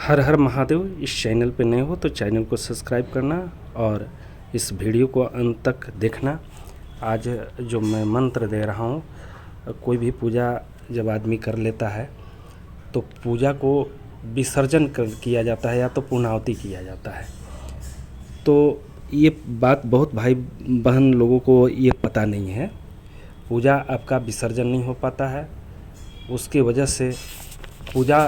हर हर महादेव। इस चैनल पे नए हो तो चैनल को सब्सक्राइब करना और इस वीडियो को अंत तक देखना। आज जो मैं मंत्र दे रहा हूँ, कोई भी पूजा जब आदमी कर लेता है तो पूजा को विसर्जन किया जाता है या तो पूर्णाहुति किया जाता है। तो ये बात बहुत भाई बहन लोगों को ये पता नहीं है। पूजा आपका विसर्जन नहीं हो पाता है, उसकी वजह से पूजा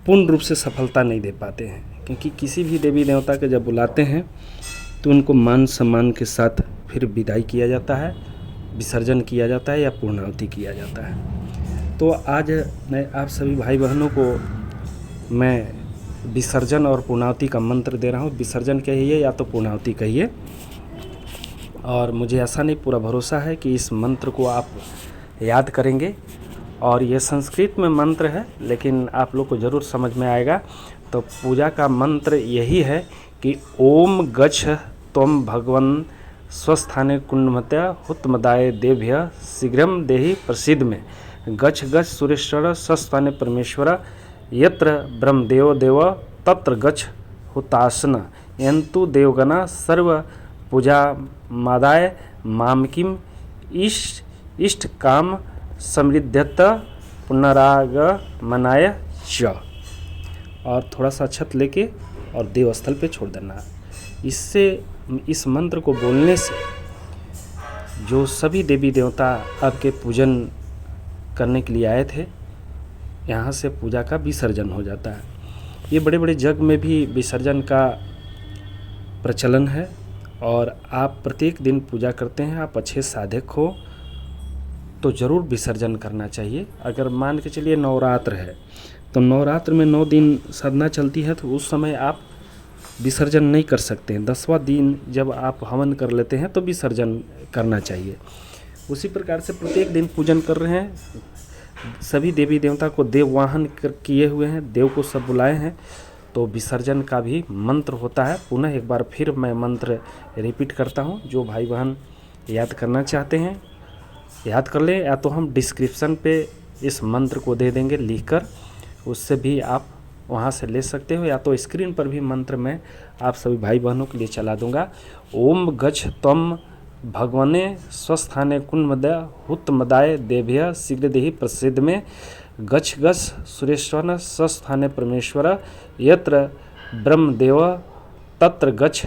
पूर्ण रूप से सफलता नहीं दे पाते हैं। क्योंकि किसी भी देवी देवता के जब बुलाते हैं तो उनको मान सम्मान के साथ फिर विदाई किया जाता है, विसर्जन किया जाता है या पूर्णाहुति किया जाता है। तो आज मैं आप सभी भाई बहनों को मैं विसर्जन और पूर्णाहुति का मंत्र दे रहा हूँ। विसर्जन कहिए या तो पूर्णाहुति कहिए, और मुझे ऐसा नहीं पूरा भरोसा है कि इस मंत्र को आप याद करेंगे। और ये संस्कृत में मंत्र है, लेकिन आप लोग को ज़रूर समझ में आएगा। तो पूजा का मंत्र यही है कि ओम गच्छ त्वं भगवन् स्वस्थाने कुंडमत्या हुतमदाय देभ्य शीघ्रम देहि प्रसिद्ध में गच्छ गच्छ सुरेश्वर स्वस्थाने परमेश्वर यत्र ब्रह्मदेव देव तत्र गच्छ हुतासन यंतु देवगना सर्व पूजा मादाय मामकिम इष्ट काम समृद्धत पुनरागमनाय च। और थोड़ा सा छत लेके और देवस्थल पे छोड़ देना। इससे इस मंत्र को बोलने से जो सभी देवी देवता आपके पूजन करने के लिए आए थे, यहाँ से पूजा का विसर्जन हो जाता है। ये बड़े बड़े जग में भी विसर्जन का प्रचलन है। और आप प्रत्येक दिन पूजा करते हैं, आप अच्छे साधक हो तो ज़रूर विसर्जन करना चाहिए। अगर मान के चलिए नवरात्र है तो नवरात्र में 9 दिन साधना चलती है, तो उस समय आप विसर्जन नहीं कर सकते हैं। 10वां दिन जब आप हवन कर लेते हैं तो विसर्जन करना चाहिए। उसी प्रकार से प्रत्येक दिन पूजन कर रहे हैं, सभी देवी देवता को देववाहन किए हुए हैं, देव को सब बुलाए हैं, तो विसर्जन का भी मंत्र होता है। पुनः एक बार फिर मैं मंत्र रिपीट करता हूँ। जो भाई बहन याद करना चाहते हैं याद कर लें, या तो हम डिस्क्रिप्शन पे इस मंत्र को दे देंगे लिखकर, उससे भी आप वहाँ से ले सकते हो, या तो स्क्रीन पर भी मंत्र मैं आप सभी भाई बहनों के लिए चला दूंगा। ओम गच्छ त्वं भगवने स्वस्थाने कुंडमदय हुतमदाय देभ्य शीघ्र देहि प्रसिद्ध में गच्छ गच्छ सुरेश्वर स्वस्थाने परमेश्वर यत्र ब्रह्मदेव तत्र गच्छ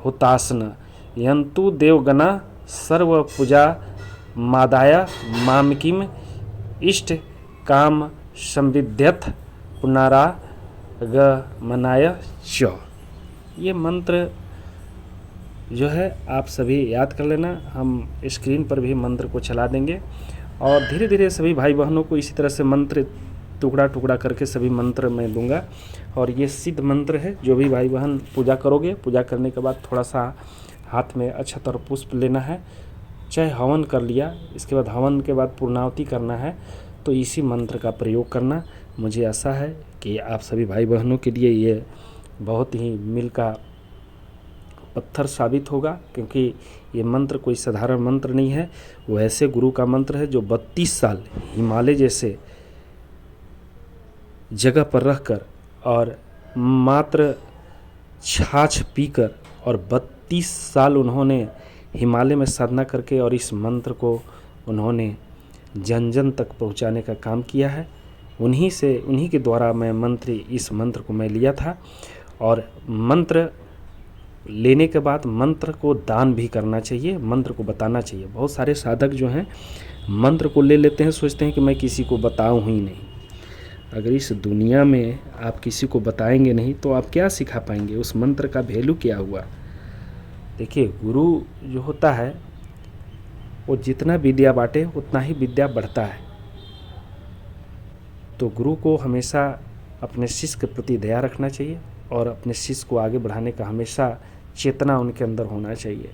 हुतासन यंतु देवगना सर्व पूजा मादाय मामकिम इष्ट काम समृद्ध्यथ पुनरागमनाय च। ये मंत्र जो है आप सभी याद कर लेना। हम स्क्रीन पर भी मंत्र को चला देंगे और धीरे धीरे सभी भाई बहनों को इसी तरह से मंत्र टुकड़ा टुकड़ा करके सभी मंत्र मैं दूंगा। और ये सिद्ध मंत्र है। जो भी भाई बहन पूजा करोगे, पूजा करने के बाद थोड़ा सा हाथ में अक्षत और पुष्प लेना है, चाहे हवन कर लिया, इसके बाद हवन के बाद पूर्णाहुति करना है, तो इसी मंत्र का प्रयोग करना। मुझे आशा है कि आप सभी भाई बहनों के लिए ये बहुत ही मील का पत्थर साबित होगा। क्योंकि ये मंत्र कोई साधारण मंत्र नहीं है, वो ऐसे गुरु का मंत्र है जो 32 साल हिमालय जैसे जगह पर रहकर और मात्र छाछ पीकर और 32 साल उन्होंने हिमालय में साधना करके और इस मंत्र को उन्होंने जन जन तक पहुंचाने का काम किया है। उन्हीं के द्वारा इस मंत्र को मैं लिया था। और मंत्र लेने के बाद मंत्र को दान भी करना चाहिए, मंत्र को बताना चाहिए। बहुत सारे साधक जो हैं मंत्र को ले लेते हैं, सोचते हैं कि मैं किसी को बताऊं ही नहीं। अगर इस दुनिया में आप किसी को बताएंगे नहीं तो आप क्या सिखा पाएंगे? उस मंत्र का वैल्यू क्या हुआ? देखिए, गुरु जो होता है वो जितना विद्या बांटे उतना ही विद्या बढ़ता है। तो गुरु को हमेशा अपने शिष्य के प्रति दया रखना चाहिए और अपने शिष्य को आगे बढ़ाने का हमेशा चेतना उनके अंदर होना चाहिए।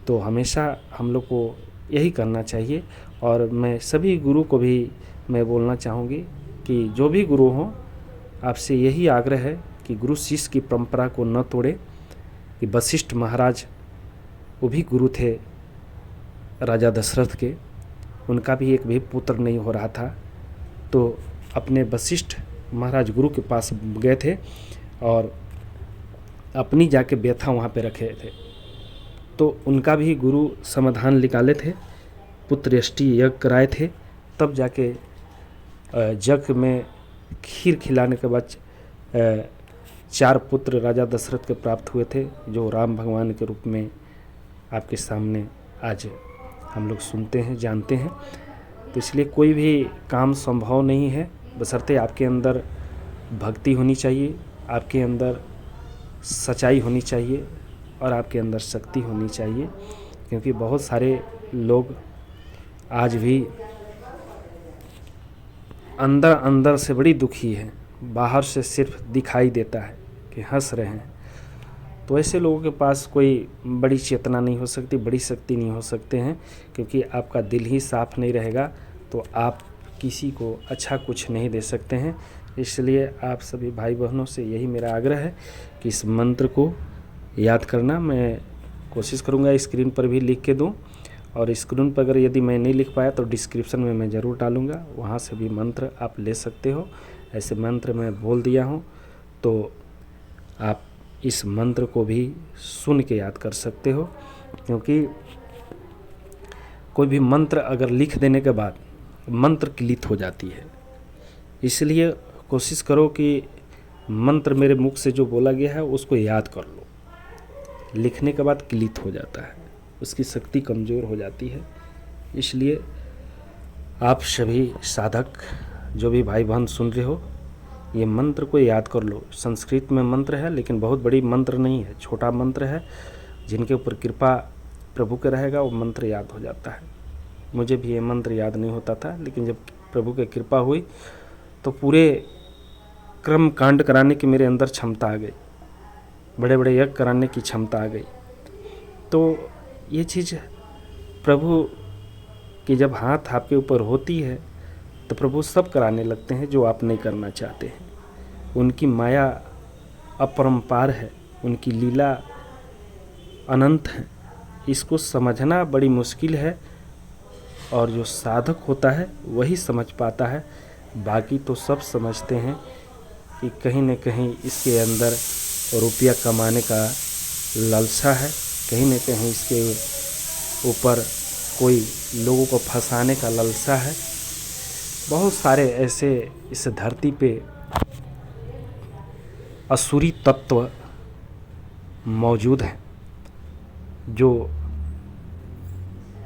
तो हमेशा हम लोग को यही करना चाहिए। और मैं सभी गुरु को भी मैं बोलना चाहूँगी कि जो भी गुरु हों, आपसे यही आग्रह है कि गुरु शिष्य की परंपरा को न तोड़े। कि वशिष्ठ महाराज वो भी गुरु थे राजा दशरथ के, उनका भी एक भी पुत्र नहीं हो रहा था, तो अपने वशिष्ठ महाराज गुरु के पास गए थे और अपनी जाके व्यथा वहाँ पे रखे थे। तो उनका भी गुरु समाधान निकाले थे, पुत्र यष्टि यज्ञ कराए थे, तब जाके यज्ञ में खीर खिलाने के बाद 4 पुत्र राजा दशरथ के प्राप्त हुए थे, जो राम भगवान के रूप में आपके सामने आज हम लोग सुनते हैं, जानते हैं। तो इसलिए कोई भी काम संभव नहीं है, बशर्ते आपके अंदर भक्ति होनी चाहिए, आपके अंदर सच्चाई होनी चाहिए और आपके अंदर शक्ति होनी चाहिए। क्योंकि बहुत सारे लोग आज भी अंदर अंदर से बड़ी दुखी हैं, बाहर से सिर्फ दिखाई देता है कि हंस रहे हैं। तो ऐसे लोगों के पास कोई बड़ी चेतना नहीं हो सकती, बड़ी शक्ति नहीं हो सकते हैं, क्योंकि आपका दिल ही साफ नहीं रहेगा तो आप किसी को अच्छा कुछ नहीं दे सकते हैं। इसलिए आप सभी भाई बहनों से यही मेरा आग्रह है कि इस मंत्र को याद करना। मैं कोशिश करूँगा स्क्रीन पर भी लिख के दूँ, और स्क्रीन पर अगर यदि मैं नहीं लिख पाया तो डिस्क्रिप्शन में मैं ज़रूर डालूँगा, वहाँ से भी मंत्र आप ले सकते हो। ऐसे मंत्र मैं बोल दिया हूँ तो आप इस मंत्र को भी सुन के याद कर सकते हो। क्योंकि कोई भी मंत्र अगर लिख देने के बाद मंत्र क्लित हो जाती है, इसलिए कोशिश करो कि मंत्र मेरे मुख से जो बोला गया है उसको याद कर लो। लिखने के बाद क्लित हो जाता है, उसकी शक्ति कमज़ोर हो जाती है। इसलिए आप सभी साधक जो भी भाई बहन सुन रहे हो, ये मंत्र को याद कर लो। संस्कृत में मंत्र है, लेकिन बहुत बड़ी मंत्र नहीं है, छोटा मंत्र है। जिनके ऊपर कृपा प्रभु के रहेगा वो मंत्र याद हो जाता है। मुझे भी ये मंत्र याद नहीं होता था, लेकिन जब प्रभु की कृपा हुई तो पूरे कर्म कांड कराने की मेरे अंदर क्षमता आ गई, बड़े बड़े यज्ञ कराने की क्षमता आ गई। तो ये चीज़ प्रभु की जब हाथ आपके ऊपर होती है तो प्रभु सब कराने लगते हैं जो आप नहीं करना चाहते हैं। उनकी माया अपरंपार है, उनकी लीला अनंत है। इसको समझना बड़ी मुश्किल है, और जो साधक होता है वही समझ पाता है। बाकी तो सब समझते हैं कि कहीं न कहीं इसके अंदर रुपया कमाने का लालसा है, कहीं न कहीं इसके ऊपर कोई लोगों को फंसाने का लालसा है। बहुत सारे ऐसे इस धरती पे असुरी तत्व मौजूद हैं जो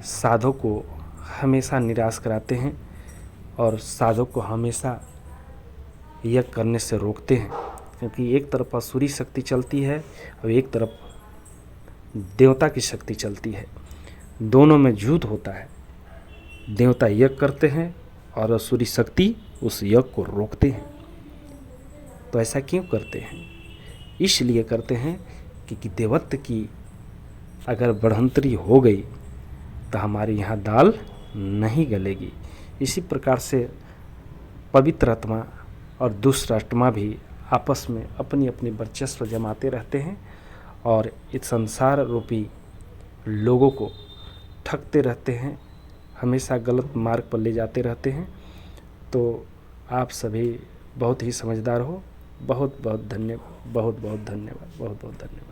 साधक को हमेशा निराश कराते हैं और साधक को हमेशा यज्ञ करने से रोकते हैं। क्योंकि एक तरफ असुरी शक्ति चलती है और एक तरफ देवता की शक्ति चलती है, दोनों में युद्ध होता है। देवता यज्ञ करते हैं और असुरी शक्ति उस यज्ञ को रोकते हैं। तो ऐसा क्यों करते हैं? इसलिए करते हैं कि देवत्व की अगर बढ़ंतरी हो गई तो हमारे यहाँ दाल नहीं गलेगी। इसी प्रकार से पवित्र आत्मा और दुष्ट आत्मा भी आपस में अपनी अपनी वर्चस्व जमाते रहते हैं और इस संसार रूपी लोगों को ठगते रहते हैं, हमेशा गलत मार्ग पर ले जाते रहते हैं। तो आप सभी बहुत ही समझदार हो। बहुत बहुत धन्यवाद, बहुत बहुत धन्यवाद, बहुत बहुत धन्यवाद।